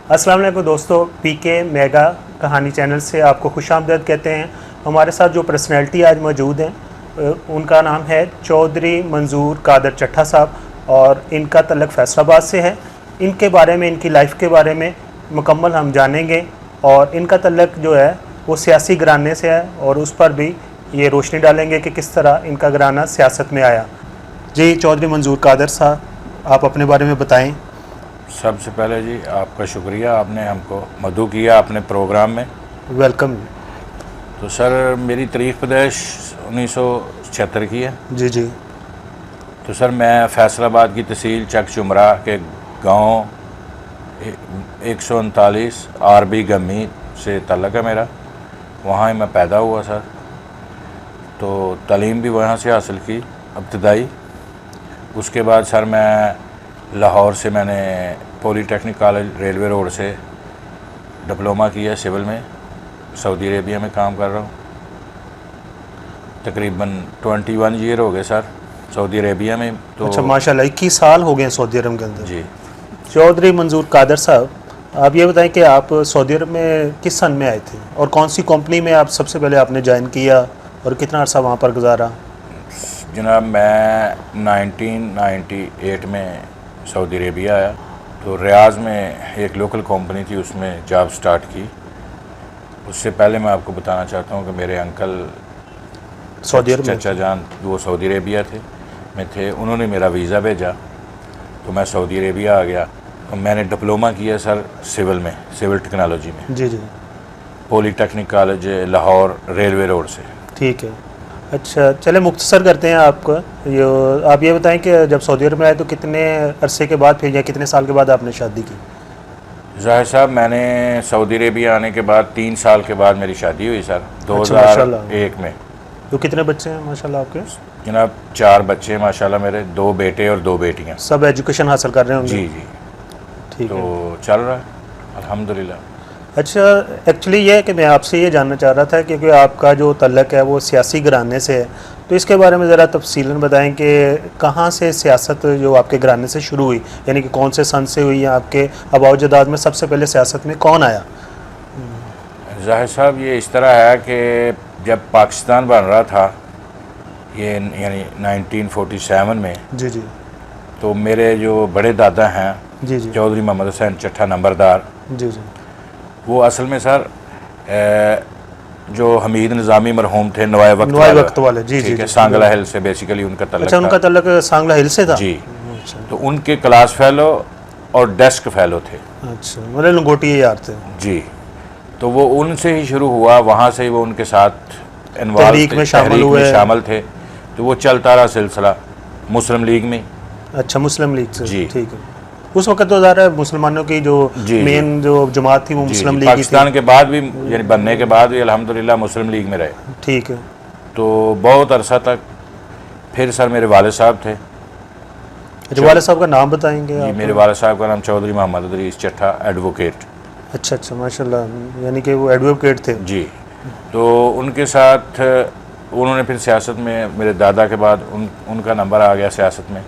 अस्सलाम वालेकुम दोस्तों, पीके मेगा कहानी चैनल से आपको खुशामदीद कहते हैं। हमारे साथ जो पर्सनैलिटी आज मौजूद हैं उनका नाम है चौधरी मंजूर कादर चट्ठा साहब और इनका तल्लक फैसलाबाद से है। इनके बारे में, इनकी लाइफ के बारे में मुकम्मल हम जानेंगे और इनका तल्लक जो है वो सियासी घराने से है और उस पर भी ये रोशनी डालेंगे कि किस तरह इनका घराना सियासत में आया। जी चौधरी मंजूर कादर साहब, आप अपने बारे में बताएं। सबसे पहले जी आपका शुक्रिया, आपने हमको मदऊ किया अपने प्रोग्राम में। वेलकम। तो सर मेरी तारीख़ पैदाइश 1976 की है। जी जी। तो सर मैं फैसलाबाद की तहसील चक चुमरा के गांव 139 आरबी गमी से तल्लक है मेरा। वहाँ ही मैं पैदा हुआ सर। तो तालीम भी वहाँ से हासिल की इब्तदाई। उसके बाद सर मैं लाहौर से मैंने पॉलीटेक्निक कॉलेज रेलवे रोड से डिप्लोमा किया सिविल में। सऊदी अरेबिया में काम कर रहा हूँ। तकरीबन 21 ईयर हो गए सर सऊदी अरेबिया में। तो अच्छा माशाल्लाह, 21 साल हो गए सऊदी अरब के अंदर। जी। चौधरी मंजूर कादर साहब, आप ये बताएं कि आप सऊदी अरब में किस सन में आए थे और कौन सी कंपनी में आप सबसे पहले आपने ज्वाइन किया और कितना अर्सा वहाँ पर गुजारा? जनाब मैं 1998 में सऊदी अरेबिया आया। तो रियाज में एक लोकल कंपनी थी, उसमें जॉब स्टार्ट की। उससे पहले मैं आपको बताना चाहता हूँ कि मेरे अंकल सऊदी अरब में चचा जान वो सऊदी अरेबिया में थे। उन्होंने मेरा वीज़ा भेजा तो मैं सऊदी अरेबिया आ गया। तो मैंने डिप्लोमा किया सर सिविल में, सिविल टेक्नोलॉजी में। जी जी। Polytechnic college Lahore railway road से। ठीक है। अच्छा चले मुख्तसर करते हैं आपको। आप ये बताएं कि जब सऊदी अरब में आए तो कितने अरसे के बाद, फिर या कितने साल के बाद आपने शादी की? ज़ाहिर साहब मैंने सऊदी अरेबिया आने के बाद 3 साल के बाद मेरी शादी हुई सर, 2001 में। तो कितने बच्चे हैं माशाल्लाह आपके? जनाब 4 बच्चे हैं माशाल्लाह मेरे, 2 बेटे और 2 बेटियां। सब एजुकेशन हासिल कर रहे होंगे? जी जी। ठीक है। तो चल रहा है अल्हम्दुलिल्लाह। अच्छा, एक्चुअली ये है कि मैं आपसे ये जानना चाह रहा था क्योंकि आपका जो तल्लक है वो सियासी घराने से है, तो इसके बारे में ज़रा तफसीलन बताएं कि कहाँ से सियासत जो आपके घराने से शुरू हुई, यानी कि कौन से सन से हुई, या आपके आबाओ जदाद में सबसे पहले सियासत में कौन आया? ज़ाहिर साहब ये इस तरह है कि जब पाकिस्तान बन रहा था, ये यानी 1947 में, जी जी। तो मेरे जो बड़े दादा हैं जी जी। चौधरी मोहम्मद हुसैन चट्ठा नंबरदार, जी जी। वो असल में सर जो हमीद निज़ामी मरहूम थे नवाए वक्त वाले। जी जी। ठीक है, सांगला हिल से बेसिकली उनका तल्लक अच्छा, उनका तल्लक सांगला हिल से था? जी। अच्छा तो उनके क्लास फेलो और डेस्क फेलो थे। अच्छा, मतलब लंगोटी यार थे। जी। तो वो उनसे ही शुरू हुआ, वहाँ से ही वो उनके साथ तहरीक में शामिल थे। तो वो चलता रहा सिलसिला मुस्लिम लीग में। अच्छा, मुस्लिम लीग से। जी। ठीक है। उस वक्त तो ज़्यादा मुसलमानों की जो मेन जो जमात थी वो मुस्लिम लीग पाकिस्तान के बाद भी, यानी बनने के बाद भी अल्हम्दुलिल्लाह मुस्लिम लीग में रहे। ठीक है। तो बहुत अरसा तक फिर सर मेरे वाले साहब थे। वाले साहब का नाम बताएंगे जी, आप? मेरे वाले साहब का नाम चौधरी मोहम्मद अदरीस चट्ठा एडवोकेट। अच्छा अच्छा माशाल्लाह, यानी कि वो एडवोकेट थे। जी। तो उनके साथ उन्होंने फिर सियासत में, मेरे दादा के बाद उनका नंबर आ गया सियासत में।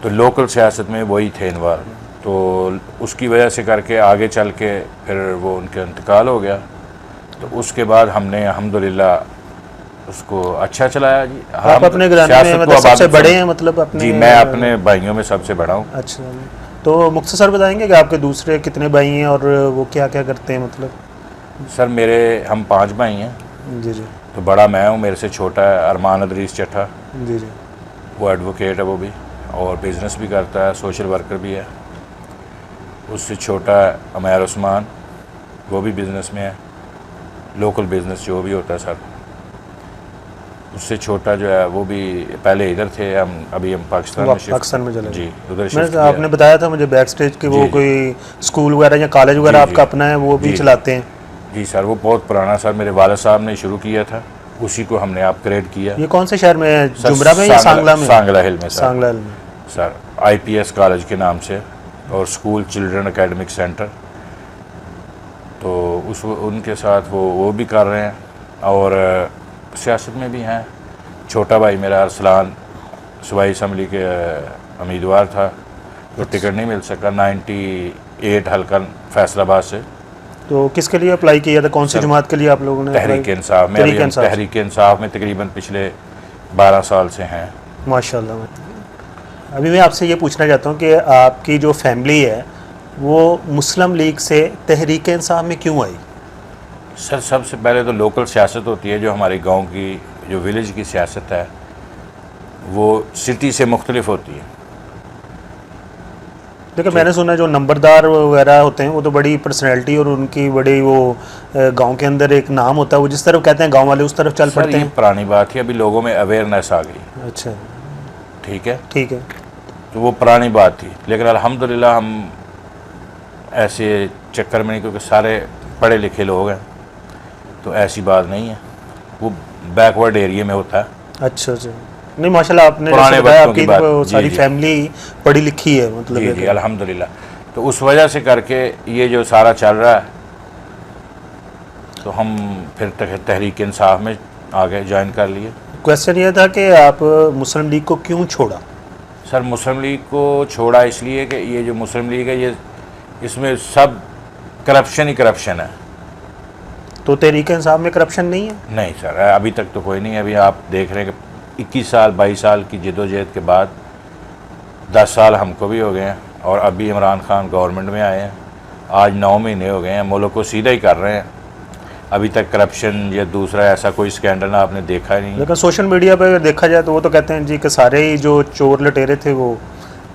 तो लोकल सियासत में वही थे इन्वॉल्व। तो उसकी वजह से करके आगे चल के फिर वो उनका इंतकाल हो गया। तो उसके बाद हमने अल्हम्दुलिल्लाह उसको अच्छा चलाया जी। आप अपने घराने में मतलब सबसे बड़े हैं? मतलब अपने? जी, मैं अपने भाइयों में सबसे बड़ा हूँ। अच्छा, तो मुख्तसर बताएंगे कि आपके दूसरे कितने भाई हैं और वो क्या क्या करते हैं? मतलब सर हम 5 भाई हैं। जी जी। तो बड़ा मैं हूँ, मेरे से छोटा है अरमान अदरीस चट्ठा। जी जी। वो एडवोकेट है वो भी, और बिज़नेस भी करता है, सोशल वर्कर भी है। उससे छोटा है अमैर उस्मान, वो भी बिज़नेस में है, लोकल बिज़नेस जो भी होता है सर। उससे छोटा जो है वो भी पहले इधर थे, अभी हम पाकिस्तान में चले। जी, उधर शिफ्ट। आपने बताया था मुझे बैक स्टेज कि वो कोई स्कूल वगैरह या कॉलेज वगैरह आपका अपना है, वो भी चलाते हैं? जी सर, वो बहुत पुराना सर मेरे वाले साहब ने शुरू किया था, उसी को हमने अपग्रेड किया। ये कौन से शहर में है? जुमरा में या सांगला में? सांगला हिल में सर। सांगला हिल में सर IPS कॉलेज के नाम से, और स्कूल चिल्ड्रन एकेडमिक सेंटर। तो उनके साथ वो भी कर रहे हैं, और सियासत में भी हैं। छोटा भाई मेरा अरसलान सूबाई असम्बली के उम्मीदवार था, तो टिकट नहीं मिल सका। 8 हल्का फैसलाबाद से। तो किसके लिए अप्लाई किया था, कौन सी जमात के लिए आप लोगों ने? तहरीक इंसाफ में। तहरीक इंसाफ में तकरीबन पिछले 12 साल से हैं। माशाल्लाह। अभी मैं आपसे ये पूछना चाहता हूँ कि आपकी जो फैमिली है वो मुस्लिम लीग से तहरीक इंसाफ में क्यों आई? सर सबसे पहले तो लोकल सियासत होती है, जो हमारे गांव की जो विलेज की सियासत है वो सिटी से मुख्तलिफ होती है। देखिए मैंने सुना है जो नंबरदार वगैरह होते हैं वो तो बड़ी पर्सनैलिटी और उनकी बड़ी वो गांव के अंदर एक नाम होता है, वो जिस तरफ कहते हैं गांव वाले उस तरफ चल पड़ते हैं। पुरानी बात है, अभी लोगों में अवेयरनेस आ गई। अच्छा ठीक है, ठीक है। तो वो पुरानी बात थी, लेकिन अल्हम्दुलिल्लाह हम ऐसे चक्कर में नहीं, क्योंकि सारे पढ़े लिखे लोग हैं, तो ऐसी बात नहीं है, वो बैकवर्ड एरिया में होता है। अच्छा अच्छा, नहीं माशाल्लाह आपने पुराने बताया वक्तों की आपकी बात। वो जी, सारी जी। फैमिली पढ़ी लिखी है, मतलब जी जी अल्हम्दुलिल्लाह। तो उस वजह से करके ये जो सारा चल रहा है, तो हम फिर तहरीक इंसाफ में आगे ज्वाइन कर लिए। क्वेश्चन ये था कि आप मुस्लिम लीग को क्यों छोड़ा? सर मुस्लिम लीग को छोड़ा इसलिए कि ये जो मुस्लिम लीग है, ये इसमें सब करप्शन ही करप्शन है। तो तहरीक इंसाफ में करप्शन नहीं है? नहीं सर, अभी तक तो कोई नहीं है। अभी आप देख रहे हैं कि 21 साल 22 साल की जदोजहद के बाद 10 साल हमको भी हो गए हैं, और अभी इमरान खान गवर्नमेंट में आए हैं, आज 9 महीने हो गए हैं, मुल्क को सीधा ही कर रहे हैं। अभी तक करप्शन या दूसरा ऐसा कोई स्कैंडल आपने देखा ही नहीं। लेकिन सोशल मीडिया पे देखा जाए तो वो तो कहते हैं जी कि सारे ही जो चोर लटेरे थे वो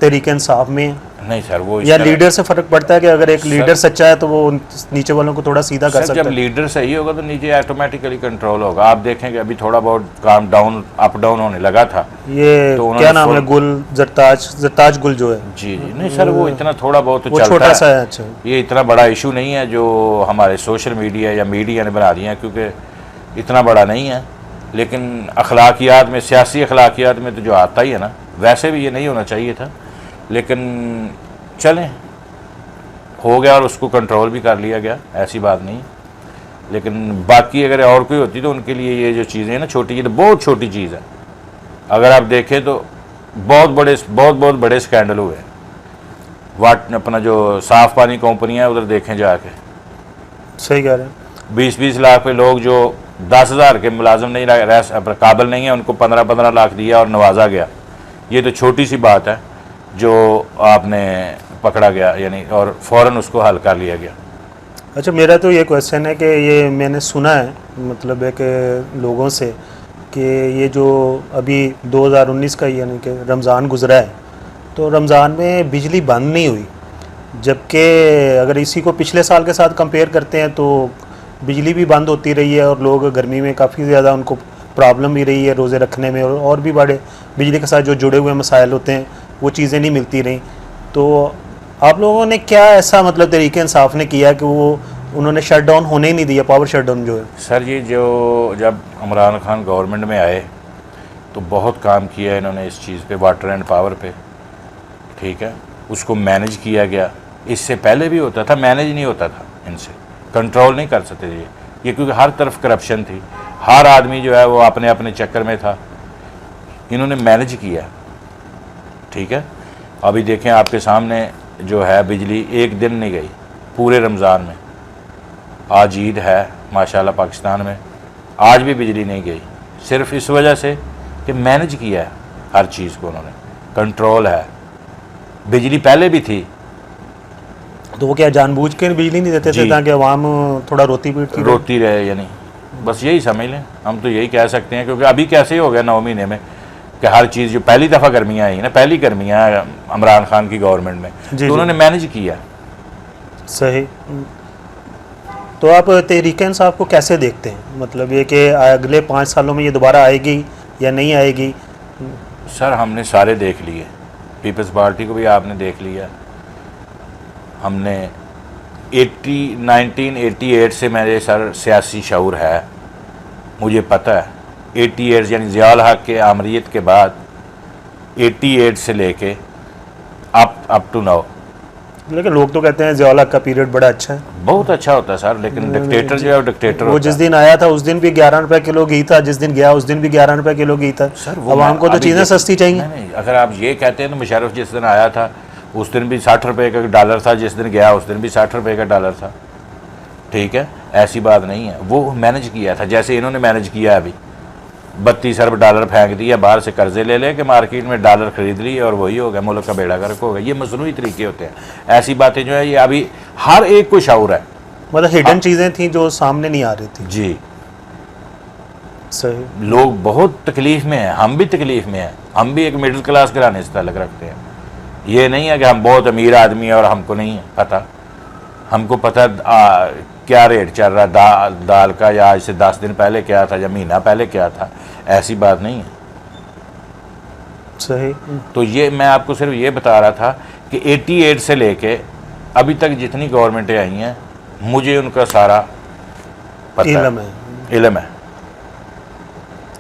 तहरीक इंसाफ में हैं। नहीं सर, वो या लीडर से फर्क पड़ता है कि अगर एक लीडर सच्चा है तो वो नीचे वालों को थोड़ा सीधा कर सकता है। जब लीडर सही होगा तो नीचे ऑटोमेटिकली कंट्रोल होगा। आप देखेंगे अभी थोड़ा बहुत काम डाउन अप डाउन होने लगा था। ये तो क्या नाम है, गुल जरताज गुल जो है? जी जी, नहीं सर वो इतना थोड़ा बहुत तो वो चलता छोटा है। सा है। अच्छा, ये इतना बड़ा इशू नहीं है जो हमारे सोशल मीडिया या मीडिया ने बना दिया है, क्योंकि इतना बड़ा नहीं है। लेकिन अखलाकियात में, सियासी अखलाकियात में तो जो आता ही है ना, वैसे भी ये नहीं होना चाहिए था, लेकिन चलें हो गया और उसको कंट्रोल भी कर लिया गया, ऐसी बात नहीं। लेकिन बाकी अगर और कोई होती तो उनके लिए ये जो चीज़ें हैं ना छोटी, ये तो बहुत छोटी चीज़ है। अगर आप देखें तो बहुत बड़े स्कैंडल हुए। वाट अपना जो साफ़ पानी कंपनियाँ उधर देखें जाके, सही कह रहे हैं। 20-20 लाख पे लोग जो 10,000 के मुलाजम नहीं रह काबिल नहीं है, उनको 15-15 लाख दिया और नवाजा गया। ये तो छोटी सी बात है जो आपने पकड़ा गया, यानी और फ़ौरन उसको हल कर लिया गया। अच्छा, मेरा तो ये क्वेश्चन है कि ये मैंने सुना है, मतलब है कि लोगों से, कि ये जो अभी 2019 का यानी कि रमज़ान गुज़रा है, तो रमज़ान में बिजली बंद नहीं हुई, जबकि अगर इसी को पिछले साल के साथ कंपेयर करते हैं तो बिजली भी बंद होती रही है और लोग गर्मी में काफ़ी ज़्यादा उनको प्रॉब्लम भी रही है रोज़े रखने में, और भी बड़े बिजली के साथ जो जुड़े हुए मसाइल होते हैं वो चीज़ें नहीं मिलती रहीं। तो आप लोगों ने क्या ऐसा मतलब तरीके इंसाफ ने किया कि वो उन्होंने शट डाउन होने ही नहीं दिया, पावर शट डाउन जो है? सर ये जो जब इमरान खान गवर्नमेंट में आए तो बहुत काम किया इन्होंने इस चीज़ पे, वाटर एंड पावर पे। ठीक है, उसको मैनेज किया गया। इससे पहले भी होता था, मैनेज नहीं होता था, इनसे कंट्रोल नहीं कर सकते थे ये, क्योंकि हर तरफ करप्शन थी, हर आदमी जो है वो अपने अपने चक्कर में था। इन्होंने मैनेज किया। ठीक है, अभी देखें आपके सामने जो है बिजली एक दिन नहीं गई पूरे रमज़ान में। आज ईद है माशाल्लाह पाकिस्तान में, आज भी बिजली नहीं गई, सिर्फ इस वजह से कि मैनेज किया है हर चीज़ को उन्होंने, कंट्रोल है। बिजली पहले भी थी, तो वो क्या जानबूझ के बिजली नहीं देते थे ताकि आवाम थोड़ा रोती रहे, यानी बस यही समझ लें, हम तो यही कह सकते हैं। क्योंकि अभी कैसे हो गया 9 महीने में कि हर चीज़, जो पहली दफ़ा गर्मियाँ आई ना, पहली गर्मियाँ इमरान खान की गवर्नमेंट में, तो उन्होंने मैनेज किया। सही। तो आप तहरीक इंसाफ को कैसे देखते हैं, मतलब ये कि अगले 5 सालों में ये दोबारा आएगी या नहीं आएगी? सर हमने सारे देख लिए, पीपल्स पार्टी को भी आपने देख लिया। हमने 1988 से मेरे सर सियासी शऊर है, मुझे पता है 88 यानी ज़ियाउल हक के आमरीत के बाद 88 से लेके अप टू नाउ। लेकिन लोग तो कहते हैं ज़ियाउल हक का पीरियड बड़ा अच्छा है। बहुत अच्छा होता है सर, लेकिन डिक्टेटर जो है डिक्टेटर वो जिस दिन आया था उस दिन भी 11 रुपए किलो घी था, जिस दिन गया उस दिन भी 11 रुपए किलो घी था। सर आवाम को तो चीज़ें सस्ती चाहिए। नहीं, अगर आप ये कहते हैं तो मुशर्रफ जिस दिन आया था उस दिन भी 60 रुपये का डॉलर था, जिस दिन गया उस दिन भी 60 रुपये का डॉलर था। ठीक है, ऐसी बात नहीं है, वो मैनेज किया था जैसे इन्होंने मैनेज किया। अभी 32 अरब डॉलर फेंक दिया, बाहर से कर्जे ले ले के मार्केट में डॉलर खरीद लिए और वही हो गया, मुल्क का बेड़ा गर्क हो गया। ये मसनूई तरीके होते हैं, ऐसी बातें जो है ये अभी हर एक को शऊर है। मतलब हिडन चीज़ें थी जो सामने नहीं आ रही थी। जी, सही। लोग बहुत तकलीफ़ में हैं, हम भी तकलीफ़ में हैं, हम भी एक मिडिल क्लास घराने से ताल्लुक़ रखते हैं। ये नहीं है कि हम बहुत अमीर आदमी हैं और हमको नहीं है पता। हमको पता क्या रेट चल रहा है दाल का, या आज से 10 दिन पहले क्या था या महीना पहले क्या था, ऐसी बात नहीं है। सही। तो ये मैं आपको सिर्फ ये बता रहा था कि 88 से लेके अभी तक जितनी गवर्नमेंटें आई हैं मुझे उनका सारा पता इल्म है।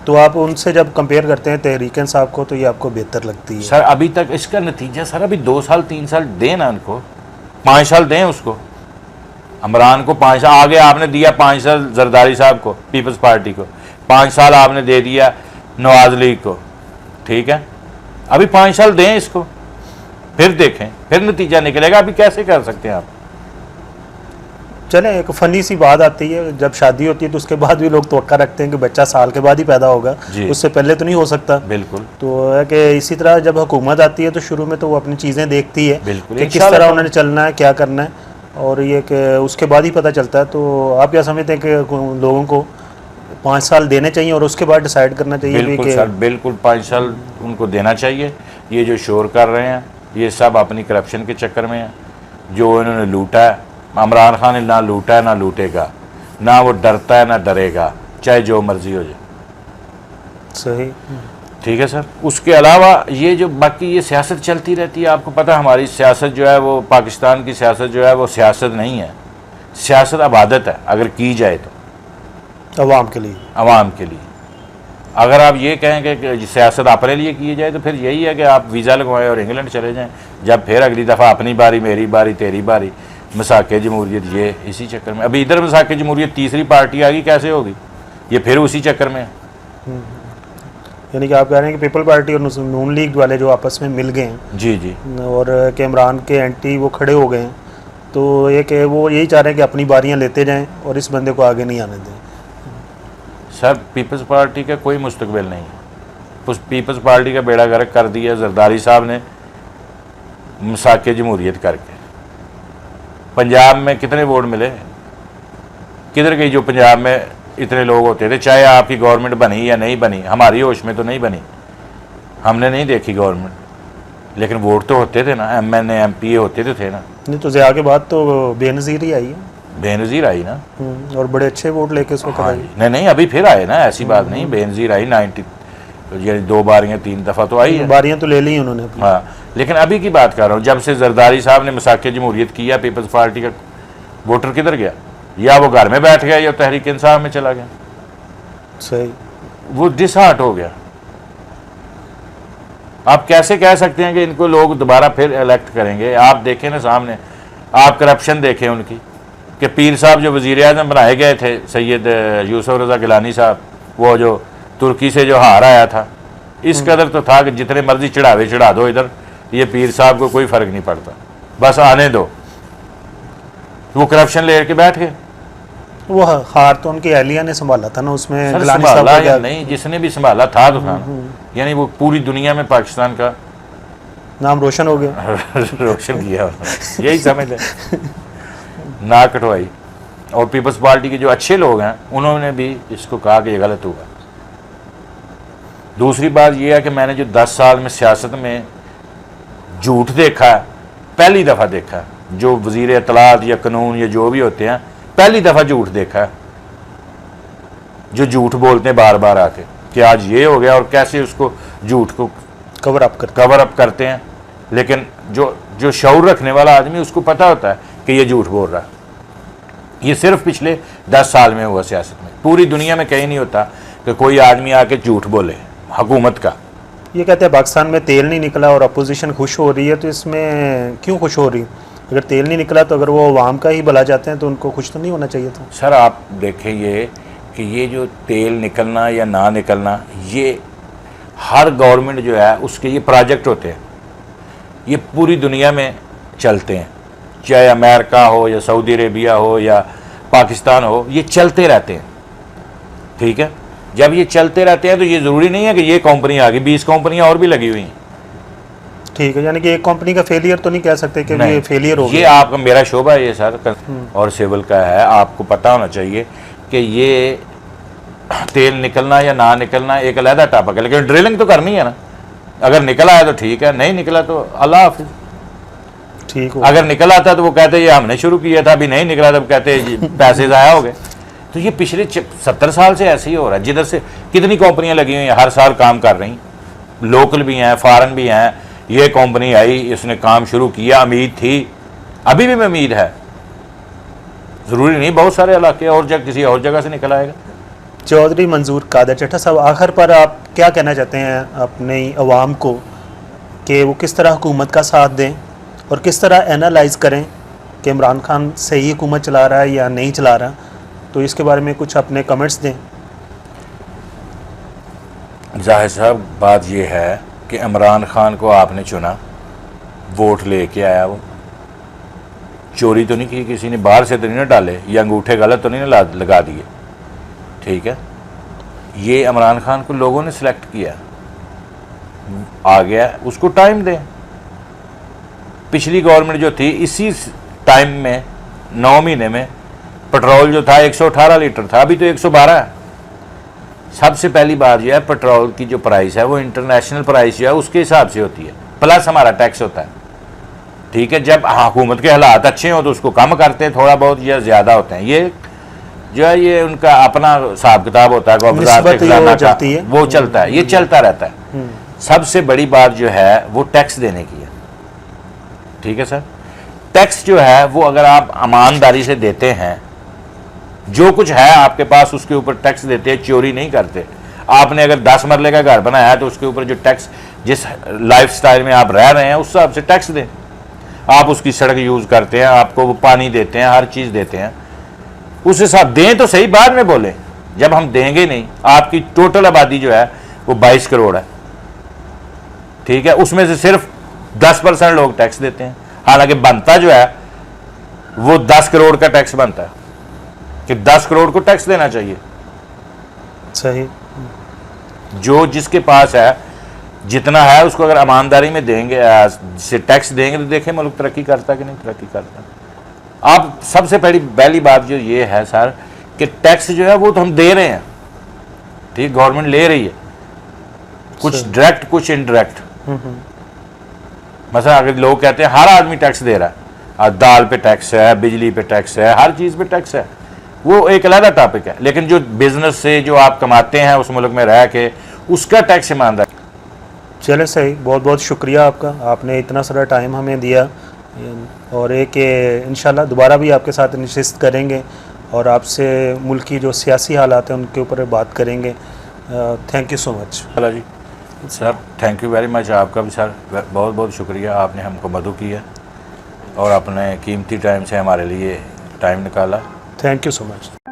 तो आप उनसे जब कंपेयर करते हैं तहरीक इंसाफ को तो ये आपको बेहतर लगती है? सर अभी तक इसका नतीजा सर अभी 2 साल 3 साल दें ना उनको, 5 साल दें उसको। इमरान को 5 साल आगे आपने दिया, 5 साल जरदारी साहब को, पीपल्स पार्टी को 5 साल आपने दे दिया, नवाज लीग को। ठीक है, अभी 5 साल दें इसको, फिर देखें, फिर नतीजा निकलेगा। अभी कैसे कर सकते हैं आप? चले, एक फ़नी सी बात आती है, जब शादी होती है तो उसके बाद भी लोग तवक्का रखते हैं कि बच्चा साल के बाद ही पैदा होगा, उससे पहले तो नहीं हो सकता। बिल्कुल। तो है कि इसी तरह जब हुकूमत आती है तो शुरू में तो वो अपनी चीज़ें देखती है कि किस तरह उन्होंने चलना है, क्या करना है, और ये कि उसके बाद ही पता चलता है। तो आप क्या समझते हैं कि लोगों को 5 साल देने चाहिए और उसके बाद डिसाइड करना चाहिए? बिल्कुल सर, बिल्कुल 5 साल उनको देना चाहिए। ये जो शोर कर रहे हैं ये सब अपनी करप्शन के चक्कर में है, जो इन्होंने लूटा है। इमरान खान ने ना लूटा है ना लूटेगा, ना वो डरता है ना डरेगा, चाहे जो मर्जी हो जाए। सही। ठीक है सर। उसके अलावा ये जो बाकी ये सियासत चलती रहती है, आपको पता है हमारी सियासत जो है वो, पाकिस्तान की सियासत जो है वो सियासत नहीं है, सियासत इबादत है अगर की जाए तो, अवाम के लिए। अवाम के लिए। अगर आप ये कहेंगे कि सियासत अपने लिए की जाए तो फिर यही है कि आप वीज़ा लगवाएं और इंग्लैंड चले जाएं, जब फिर अगली दफ़ा अपनी बारी, मेरी बारी, तेरी बारी, मसाके जमहूरियत, ये इसी चक्कर में। अभी इधर मसाके जमहूरियत तीसरी पार्टी आ गई, कैसे होगी? ये फिर उसी चक्कर में। यानी कि आप कह रहे हैं कि पीपल पार्टी और नून लीग वाले जो आपस में मिल गए हैं, जी जी, और कि इमरान के एंटी वो खड़े हो गए हैं, तो ये कि वो यही चाह रहे हैं कि अपनी बारियां लेते जाएं और इस बंदे को आगे नहीं आने दें। सर पीपल्स पार्टी का कोई मुस्तकबिल नहीं है। उस पीपल्स पार्टी का बेड़ा गर्क कर दिया जरदारी साहब ने मसाके जमहूरियत करके। पंजाब में कितने वोट मिले? किधर गई जो पंजाब में इतने लोग होते थे? चाहे आपकी गवर्नमेंट बनी या नहीं बनी, हमारी होश में तो नहीं बनी, हमने नहीं देखी गवर्नमेंट, लेकिन वोट तो होते थे ना, MNA MPA होते तो थे ना। नहीं तो ज़िया के बाद तो बेनज़ीर ही आई है। बेनज़ीर आई ना, और बड़े अच्छे वोट लेके उसको हाँ, नहीं अभी फिर आए ना, ऐसी बात नहीं। बेनज़ीर आई 90, यानी 2 बार या 3 दफ़ा तो आई है, बारियां तो ले ली उन्होंने। हाँ, लेकिन अभी की बात कर रहा हूँ, जब से जरदारी साहब ने मसाके जमहूरियत किया, पीपल्स पार्टी का वोटर किधर गया? या वो घर में बैठ गया या तहरीक इंसाफ में चला गया। सही। वो डिसहार्ट हो गया। आप कैसे कह सकते हैं कि इनको लोग दोबारा फिर इलेक्ट करेंगे? आप देखें ना सामने, आप करप्शन देखें उनकी, कि पीर साहब जो वज़ीर आज़म बनाए गए थे, सैयद यूसुफ रज़ा गिलानी साहब, वो जो तुर्की से जो हार आया था, इस कदर तो था कि जितने मर्जी चढ़ावे चढ़ा दो इधर, ये पीर साहब को कोई फ़र्क नहीं पड़ता, बस आने दो। वो करप्शन ले के बैठ गए। वो हार तो उनकी अहलिया ने संभाला था ना, उसमें गिलानी संभाला साहब या नहीं, जिसने भी संभाला था तो था, यानी वो पूरी दुनिया में पाकिस्तान का नाम रोशन हो गया। रोशन किया, यही समझ लें। ना कटवाई। और पीपल्स पार्टी के जो अच्छे लोग हैं उन्होंने भी इसको कहा कि ये गलत हुआ। दूसरी बात यह है कि मैंने जो 10 साल में सियासत में झूठ देखा है, पहली दफ़ा देखा है, जो वज़ीर इत्तलात या कानून या जो भी होते हैं, पहली दफ़ा झूठ देखा है, जो झूठ बोलते हैं बार बार आके कि आज ये हो गया, और कैसे उसको झूठ को कवर अप करते हैं। लेकिन जो शऊर रखने वाला आदमी, उसको पता होता है कि ये झूठ बोल रहा है। ये सिर्फ पिछले 10 साल में हुआ सियासत में, पूरी दुनिया में कहीं नहीं होता कि कोई आदमी आके झूठ बोले हुकूमत का। ये कहते हैं पाकिस्तान में तेल नहीं निकला और अपोजिशन खुश हो रही है, तो इसमें क्यों खुश हो रही है? अगर तेल नहीं निकला तो अगर वो अवाम का ही भला चाहते हैं तो उनको खुश तो नहीं होना चाहिए था? सर आप देखें ये कि ये जो तेल निकलना या ना निकलना, ये हर गवर्नमेंट जो है उसके ये प्रोजेक्ट होते हैं। ये पूरी दुनिया में चलते हैं, चाहे अमेरिका हो या सऊदी अरेबिया हो या पाकिस्तान हो, ये चलते रहते हैं। ठीक है, जब ये चलते रहते हैं तो ये ज़रूरी नहीं है कि ये कंपनी आ गई, 20 कंपनियां और भी लगी हुई हैं। ठीक है, यानी कि एक कंपनी का फेलियर तो नहीं कह सकते कि ये फेलियर हो ये गया। आपका मेरा शोबा है ये सर और सिविल का है, आपको पता होना चाहिए कि ये तेल निकलना या ना निकलना एक अलहदा टॉपिक है, लेकिन ड्रिलिंग तो करनी है ना। अगर निकला है तो ठीक है, नहीं निकला तो अल्लाह हाफिज़। ठीक हो, अगर निकल आता तो वो कहते ये हमने शुरू किया था, अभी नहीं निकला तब कहते पैसे ज़ाया हो गए। तो ये पिछले 70 साल से ऐसे ही हो रहा है। जिधर से कितनी कंपनियां लगी हुई हैं, हर साल काम कर रही, लोकल भी हैं, फॉरेन भी हैं। ये कंपनी आई, इसने काम शुरू किया, उम्मीद थी, अभी भी उम्मीद है, ज़रूरी नहीं बहुत सारे इलाके और जगह किसी और जगह से निकल आएगा। चौधरी मंजूर कादर चट्टा साहब, आखिर पर आप क्या कहना चाहते हैं अपनी अवाम को कि वो किस तरह हुकूमत का साथ दें और किस तरह एनालाइज करें कि इमरान खान सही हुकूमत चला रहा है या नहीं चला रहा? तो इसके बारे में कुछ अपने कमेंट्स दें। जाहिर साहब बात यह है कि इमरान खान को आपने चुना, वोट लेके आया, वो चोरी तो नहीं की, किसी ने बाहर से तो नहीं ना डाले, या अंगूठे गलत तो नहीं ना लगा दिए। ठीक है, ये इमरान खान को लोगों ने सिलेक्ट किया, आ गया, उसको टाइम दें। पिछली गवर्नमेंट जो थी, इसी टाइम में 9 महीने में पेट्रोल जो था 118 लीटर था, अभी तो 112 है। सबसे पहली बात जो है, पेट्रोल की जो प्राइस है वो इंटरनेशनल प्राइस जो है उसके हिसाब से होती है, प्लस हमारा टैक्स होता है। ठीक है, जब हुकूमत के हालात अच्छे हों तो उसको कम करते हैं थोड़ा बहुत या ज़्यादा होते हैं। ये जो है ये उनका अपना हिसाब किताब होता है, वजारत खजाना का, वो चलता है, ये चलता रहता है। सबसे बड़ी बात जो है वो टैक्स देने की है। ठीक है सर, टैक्स जो है वो अगर आप ईमानदारी से देते हैं, जो कुछ है आपके पास उसके ऊपर टैक्स देते हैं, चोरी नहीं करते। आपने अगर 10 मरले का घर बनाया है तो उसके ऊपर जो टैक्स, जिस लाइफस्टाइल में आप रह रहे हैं उस हिसाब से टैक्स दें। आप उसकी सड़क यूज़ करते हैं, आपको वो पानी देते हैं, हर चीज़ देते हैं, उस हिसाब दें तो सही, बाद में बोलें। जब हम देंगे नहीं, आपकी टोटल आबादी जो है वो 22 करोड़ है। ठीक है, उसमें से सिर्फ 10% लोग टैक्स देते हैं, हालांकि बनता जो है वो 10 करोड़ का टैक्स बनता है कि 10 करोड़ को टैक्स देना चाहिए। सही, जो जिसके पास है जितना है उसको अगर ईमानदारी में देंगे, से टैक्स देंगे, तो देखें मुल्क तरक्की करता कि नहीं तरक्की करता। आप सबसे पहली बात जो ये है सर कि टैक्स जो है वो तो हम दे रहे हैं, ठीक, गवर्नमेंट ले रही है, कुछ डायरेक्ट कुछ इनडायरेक्ट। मतलब अगर लोग कहते हैं हर आदमी टैक्स दे रहा है, दाल पे टैक्स है, बिजली पे टैक्स है, हर चीज़ पे टैक्स है, वो एक अलग टॉपिक है। लेकिन जो बिजनेस से जो आप कमाते हैं उस मुल्क में रह के, उसका टैक्स ईमानदार। चले सही, बहुत बहुत शुक्रिया आपका, आपने इतना सारा टाइम हमें दिया। और एक इंशाल्लाह दोबारा भी आपके साथ नशिस्त करेंगे और आपसे मुल्क की जो सियासी हालात हैं उनके ऊपर बात करेंगे। Thank you so much. चला जी sir, thank you very much. आपका भी सर बहुत बहुत शुक्रिया, आपने हमको मदद किया और अपने कीमती टाइम से हमारे लिए टाइम निकाला। Thank you so much.